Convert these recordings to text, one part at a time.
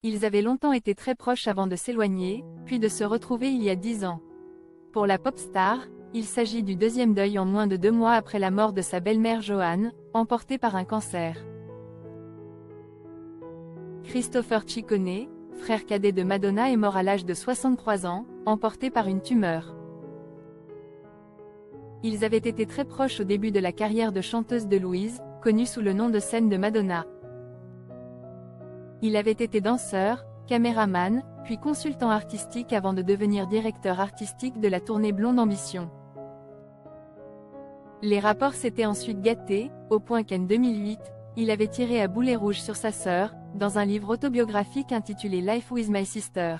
Ils avaient longtemps été très proches avant de s'éloigner, puis de se retrouver il y a 10 ans. Pour la pop star, il s'agit du deuxième deuil en moins de 2 mois après la mort de sa belle-mère Joan, emportée par un cancer. Christopher Ciccone, frère cadet de Madonna, est mort à l'âge de 63 ans, emporté par une tumeur. Ils avaient été très proches au début de la carrière de chanteuse de Louise, connue sous le nom de scène de Madonna. Il avait été danseur, caméraman, puis consultant artistique avant de devenir directeur artistique de la tournée Blonde Ambition. Les rapports s'étaient ensuite gâtés, au point qu'en 2008, il avait tiré à boulet rouge sur sa sœur, dans un livre autobiographique intitulé Life with My Sister.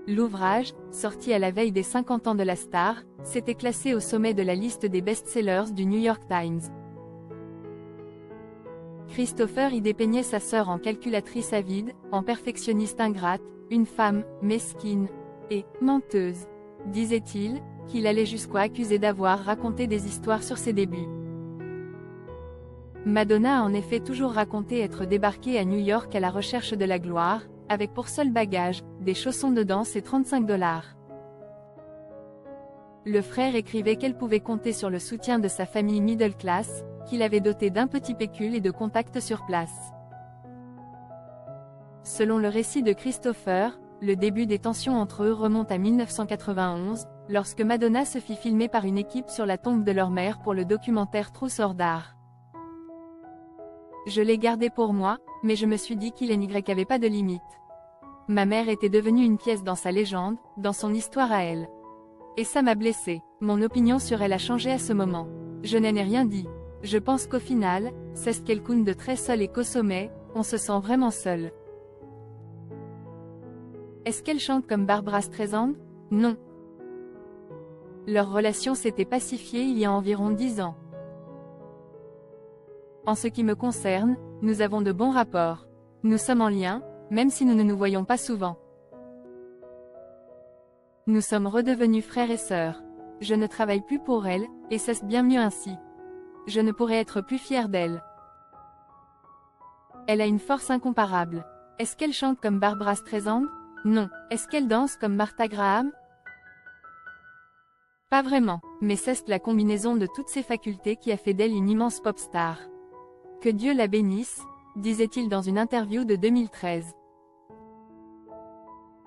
L'ouvrage, sorti à la veille des 50 ans de la star, s'était classé au sommet de la liste des best-sellers du New York Times. Christopher y dépeignait sa sœur en calculatrice avide, en perfectionniste ingrate, une femme mesquine et menteuse, disait-il, qu'il allait jusqu'à accuser d'avoir raconté des histoires sur ses débuts. Madonna a en effet toujours raconté être débarquée à New York à la recherche de la gloire, avec pour seul bagage, des chaussons de danse et $35. Le frère écrivait qu'elle pouvait compter sur le soutien de sa famille middle class, qu'il avait doté d'un petit pécule et de contacts sur place. Selon le récit de Christopher, le début des tensions entre eux remonte à 1991, lorsque Madonna se fit filmer par une équipe sur la tombe de leur mère pour le documentaire Truth or Dare. Je l'ai gardé pour moi, mais je me suis dit qu'il n'y avait pas de limite. Ma mère était devenue une pièce dans sa légende, dans son histoire à elle. Et ça m'a blessée. Mon opinion sur elle a changé à ce moment. Je n'en ai rien dit. Je pense qu'au final, c'est ce quelqu'un de très seul et qu'au sommet, on se sent vraiment seul. Est-ce qu'elle chante comme Barbra Streisand? Non. Leur relation s'était pacifiée il y a environ 10 ans. En ce qui me concerne, nous avons de bons rapports. Nous sommes en lien, même si nous ne nous voyons pas souvent. Nous sommes redevenus frères et sœurs. Je ne travaille plus pour elle, et c'est bien mieux ainsi. Je ne pourrais être plus fière d'elle. Elle a une force incomparable. Est-ce qu'elle chante comme Barbra Streisand? Non. Est-ce qu'elle danse comme Martha Graham? Pas vraiment, mais c'est la combinaison de toutes ses facultés qui a fait d'elle une immense pop star. Que Dieu la bénisse, disait-il dans une interview de 2013.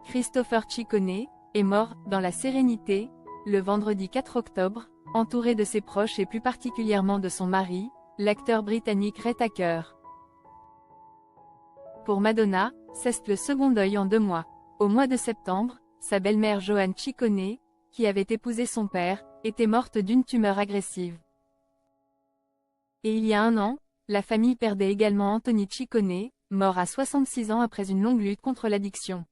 Christopher Ciccone est mort, dans la sérénité, le vendredi 4 octobre, entouré de ses proches et plus particulièrement de son mari, l'acteur britannique Ray Tucker. Pour Madonna, c'est le second deuil en 2 mois. Au mois de septembre, sa belle-mère Joan Ciccone, qui avait épousé son père, était morte d'une tumeur agressive. Et il y a 1 an, la famille perdait également Anthony Ciccone, mort à 66 ans après une longue lutte contre l'addiction.